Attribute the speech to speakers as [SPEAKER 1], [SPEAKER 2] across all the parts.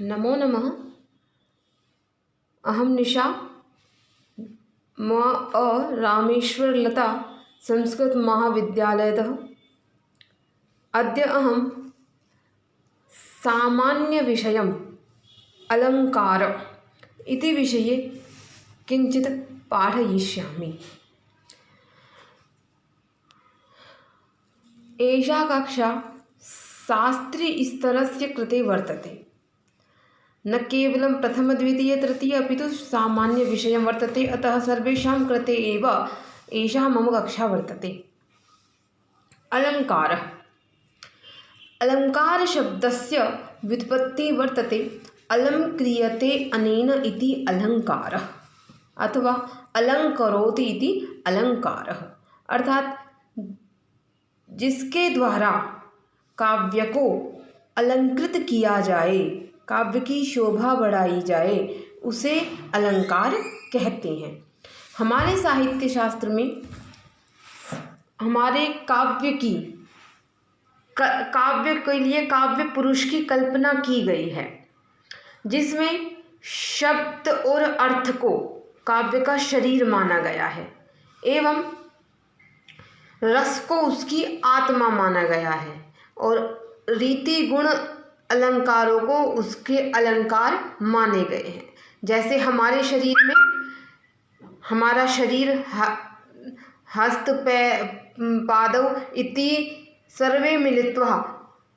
[SPEAKER 1] नमो नमः। अहं निशा रामेश्वरलता संस्कृतमहाविद्यालयतः। अद्य अहं सामान्यविषयम् अलङ्कार इति विषये किञ्चित् पाठयिष्यामि। एषा कक्षा शास्त्रीस्तरस्य कृते वर्तते। न केवलं प्रथम द्वितीय तृतीय अपि तु सामान्यविषयं वर्तते। अतः सर्वेषां कृते एव एषा मम कक्षा वर्तते। अलङ्कारः। अलङ्कारशब्दस्य व्युत्पत्तिः वर्तते अलं क्रियते अनेन इति अलङ्कारः अथवा अलङ्करोति इति अलङ्कारः। अर्थात जिसके द्वारा काव्य को अलंकृत किया जाए, काव्य की शोभा बढ़ाई जाए, उसे अलंकार कहते हैं। हमारे साहित्य शास्त्र में हमारे काव्य के लिए काव्य पुरुष की कल्पना की गई है, जिसमें शब्द और अर्थ को काव्य का शरीर माना गया है एवं रस को उसकी आत्मा माना गया है और रीति गुण अलंकारों को उसके अलंकार माने गए हैं। जैसे हमारे शरीर में हमारा शरीर हस्त पादौ इति सर्वे मिलित्वा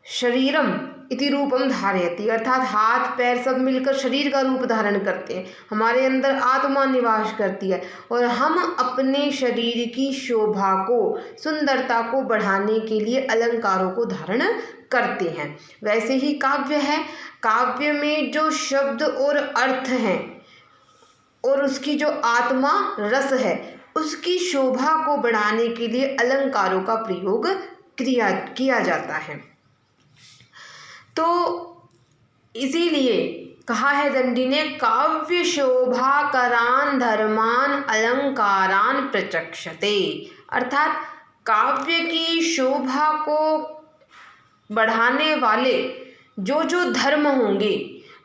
[SPEAKER 1] शरीरम इति रूपम धारयति। अर्थात हाथ पैर सब मिलकर शरीर का रूप धारण करते हैं। हमारे अंदर आत्मा निवास करती है और हम अपने शरीर की शोभा को, सुंदरता को बढ़ाने के लिए अलंकारों को धारण करते हैं। वैसे ही काव्य है। काव्य में जो शब्द और अर्थ हैं और उसकी जो आत्मा रस है, उसकी शोभा को बढ़ाने के लिए अलंकारों का प्रयोग किया जाता है। तो इसीलिए कहा है दंडी ने, काव्य शोभा करान धर्मान अलंकारान प्रचक्षते। अर्थात काव्य की शोभा को बढ़ाने वाले जो जो धर्म होंगे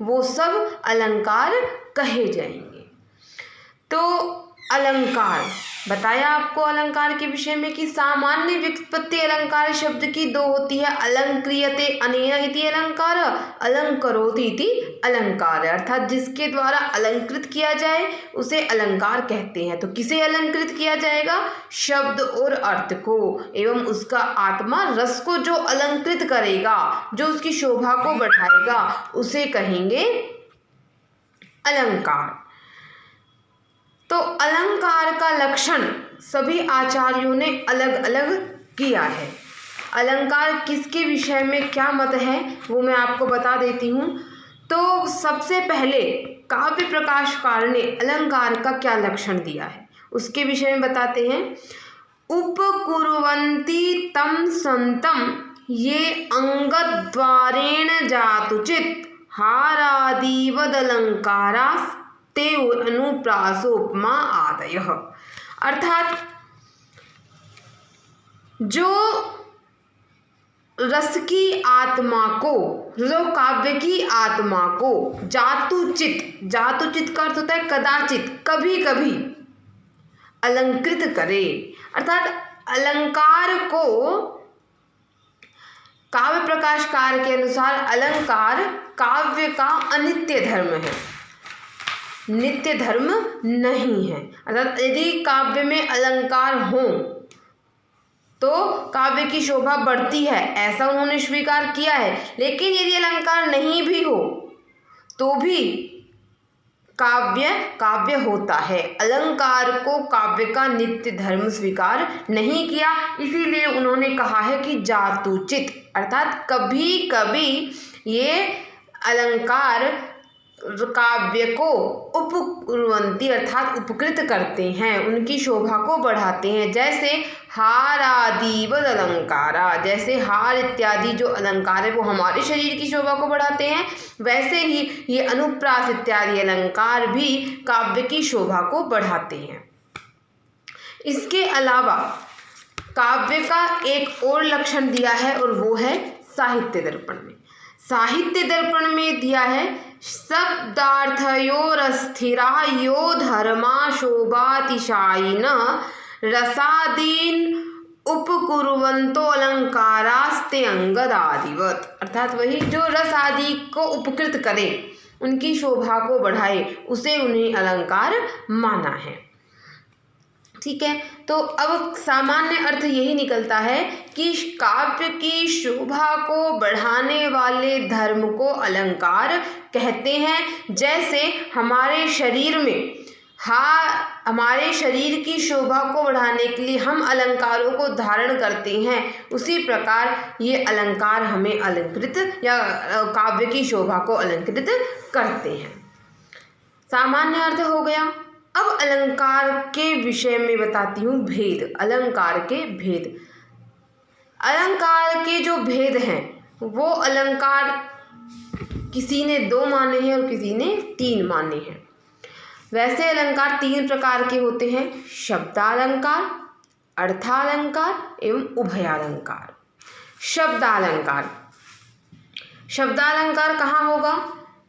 [SPEAKER 1] वो सब अलंकार कहे जाएंगे। तो अलंकार बताया आपको अलंकार के विषय में कि सामान्य व्युत्पत्ति अलंकार शब्द की दो होती है। अलंक्रियते अनेन इति अलंकार, अलंकरोति इति अलंकार। अर्थात जिसके द्वारा अलंकृत किया जाए उसे अलंकार कहते हैं। तो किसे अलंकृत किया जाएगा? शब्द और अर्थ को एवं उसका आत्मा रस को जो अलंकृत करेगा, जो उसकी शोभा को बढ़ाएगा, उसे कहेंगे अलंकार। तो अलंकार का लक्षण सभी आचार्यों ने अलग अलग किया है। अलंकार किसके विषय में क्या मत है वो मैं आपको बता देती हूँ। तो सबसे पहले काव्य प्रकाशकार ने अलंकार का क्या लक्षण दिया है उसके विषय में बताते हैं। उपकुर्वन्ति तम संतम ये अंगद्वारेण जातुचित हारादिवद अलंकारा ते अनुप्रासोपमा आदयः। अर्थात जो रस की आत्मा को, जो काव्य की आत्मा को जातुचित, जातुचित का अर्थ होता है कदाचित, कभी कभी अलंकृत करे। अर्थात अलंकार को काव्य प्रकाशकार के अनुसार अलंकार काव्य का अनित्य धर्म है, नित्य धर्म नहीं है। अर्थात यदि काव्य में अलंकार हो तो काव्य की शोभा बढ़ती है, ऐसा उन्होंने स्वीकार किया है। लेकिन यदि अलंकार नहीं भी हो तो भी काव्य होता है। अलंकार को काव्य का नित्य धर्म स्वीकार नहीं किया, इसीलिए उन्होंने कहा है कि जातुचित, अर्थात कभी कभी ये अलंकार काव्य को उपकुर्वन्ति अर्थात उपकृत करते हैं, उनकी शोभा को बढ़ाते हैं। जैसे हार आदिवद अलंकारा, जैसे हार इत्यादि जो अलंकार है वो हमारे शरीर की शोभा को बढ़ाते हैं, वैसे ही ये अनुप्रास इत्यादि अलंकार भी काव्य की शोभा को बढ़ाते हैं। इसके अलावा काव्य का एक और लक्षण दिया है और वो है साहित्य दर्पण में। साहित्य दर्पण में दिया है, शब्दार्थयोरस्थिरा यो धर्मा शोभातिशायिन रसादीन उपकुर्वन्तो अलंकारास्ते अंगदादिवत। अर्थात वही जो रस आदि को उपकृत करे, उनकी शोभा को बढ़ाए, उसे उन्हें अलंकार माना है। ठीक है, तो अब सामान्य अर्थ यही निकलता है कि काव्य की शोभा को बढ़ाने वाले धर्म को अलंकार कहते हैं। जैसे हमारे शरीर में हमारे शरीर की शोभा को बढ़ाने के लिए हम अलंकारों को धारण करते हैं, उसी प्रकार ये अलंकार हमें अलंकृत या काव्य की शोभा को अलंकृत करते हैं। सामान्य अर्थ हो गया। अब अलंकार के विषय में बताती हूँ भेद, अलंकार के भेद। अलंकार के जो भेद हैं वो अलंकार किसी ने 2 माने हैं और किसी ने 3 माने हैं। वैसे अलंकार 3 प्रकार के होते हैं, शब्दालंकार, अर्थालंकार एवं उभयालंकार। शब्दालंकार, शब्दालंकार कहाँ होगा?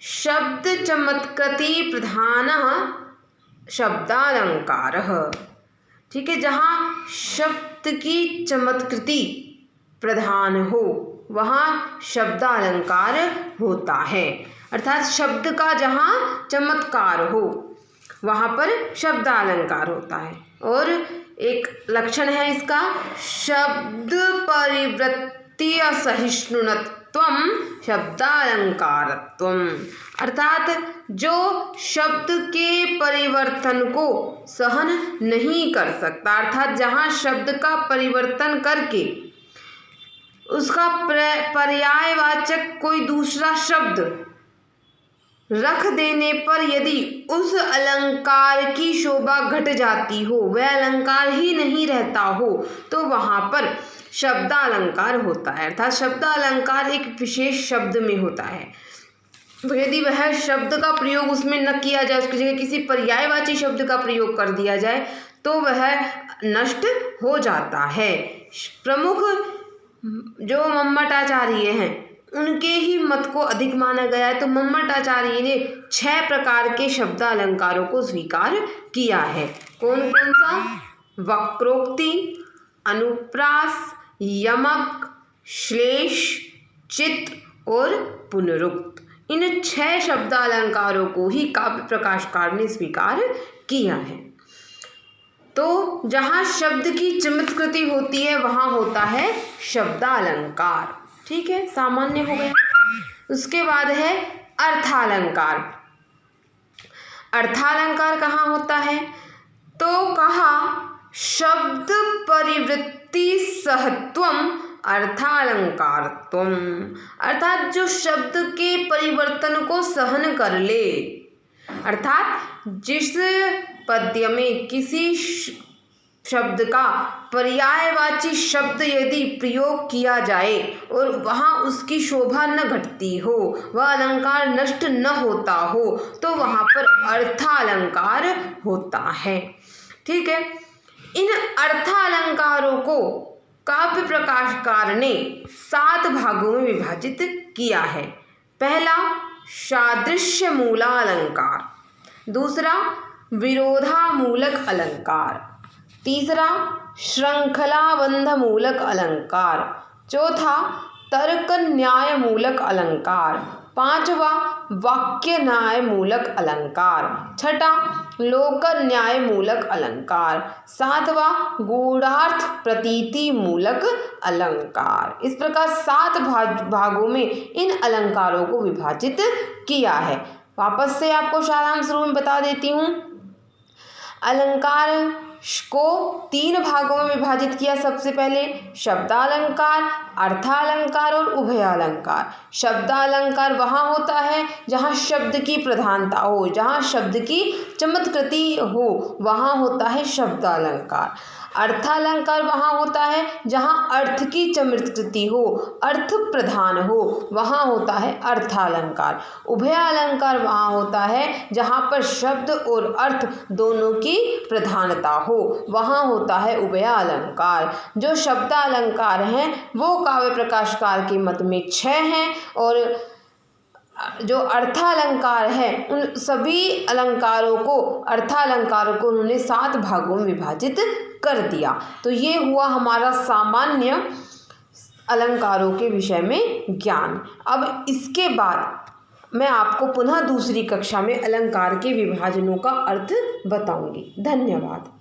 [SPEAKER 1] शब्द चमत्कृति प्रधान शब्दालंकार। ठीक है, जहाँ शब्द की चमत्कृति प्रधान हो वहाँ शब्दालंकार होता है। अर्थात शब्द का जहाँ चमत्कार हो वहाँ पर शब्दालंकार होता है। और एक लक्षण है इसका, शब्द परिवृत्ति असहिष्णुत्वम शब्दालंकारत्वम। अर्थात जो शब्द के परिवर्तन को सहन नहीं कर सकता, अर्थात जहाँ शब्द का परिवर्तन करके उसका पर्यायवाचक कोई दूसरा शब्द रख देने पर यदि उस अलंकार की शोभा घट जाती हो, वह अलंकार ही नहीं रहता हो, तो वहाँ पर शब्दालंकार होता है। अर्थात शब्दालंकार एक विशेष शब्द में होता है, तो यदि वह शब्द का प्रयोग उसमें न किया जाए, उसकी जगह किसी पर्यायवाची शब्द का प्रयोग कर दिया जाए, तो वह नष्ट हो जाता है। प्रमुख जो मम्मटाचार्य हैं उनके ही मत को अधिक माना गया है, तो मम्मटाचार्य ने 6 प्रकार के शब्दालंकारों को स्वीकार किया है। कौन कौन सा? वक्रोक्ति, अनुप्रास, यमक, श्लेष, चित्र और पुनरुक्त। इन 6 शब्दालंकारों को ही काव्य प्रकाशकार ने स्वीकार किया है। तो जहाँ शब्द की चमत्कृति होती है वहाँ होता है शब्दालंकार। ठीक है, सामान्य हो गया। उसके बाद है अर्थालंकार। अर्थालंकार कहाँ होता है? तो कहा शब्द परिवृत्ति सहत्वम अर्थालंकारत्वम। अर्थात जो शब्द के परिवर्तन को सहन कर ले, अर्थात जिस पद्य में किसी शब्द का पर्यायवाची शब्द यदि प्रयोग किया जाए और वहाँ उसकी शोभा न घटती हो, वह अलंकार नष्ट न होता हो, तो वहाँ पर अर्थालंकार होता है। ठीक है, इन अर्थालंकारों को काव्य प्रकाशकार ने 7 भागों में विभाजित किया है। पहला सादृश्य मूलालंकार, दूसरा विरोधामूलक अलंकार, तीसरा श्रृंखलाबंध मूलक अलंकार, चौथा तर्क न्याय मूलक अलंकार, पांचवा वाक्य न्याय मूलक अलंकार, छठा लोक न्याय मूलक अलंकार, सातवा गूढ़ार्थ प्रतीति मूलक अलंकार। इस प्रकार 7 भागों में इन अलंकारों को विभाजित किया है। वापस से आपको सारांश रूप में बता देती हूँ। अलंकार को 3 भागों में विभाजित किया। सबसे पहले शब्दालंकार, अर्थालंकार और उभयालंकार। शब्दालंकार वहाँ होता है जहाँ शब्द की प्रधानता हो, जहाँ शब्द की चमत्कृति हो, वहाँ होता है शब्दालंकार। अर्थालंकार वहाँ होता है जहाँ अर्थ की चमत्कृति हो, अर्थ प्रधान हो, वहाँ होता है अर्थालंकार। उभयालंकार वहाँ होता है जहाँ पर शब्द और अर्थ दोनों की प्रधानता हो, वहाँ होता है उभयालंकार। जो शब्दालंकार हैं वो काव्य प्रकाशकार के मत में 6 हैं और जो अर्थालंकार है उन सभी अलंकारों को अर्थालंकारों को उन्होंने 7 भागों में विभाजित कर दिया। तो ये हुआ हमारा सामान्य अलंकारों के विषय में ज्ञान। अब इसके बाद मैं आपको पुनः दूसरी कक्षा में अलंकार के विभाजनों का अर्थ बताऊंगी। धन्यवाद।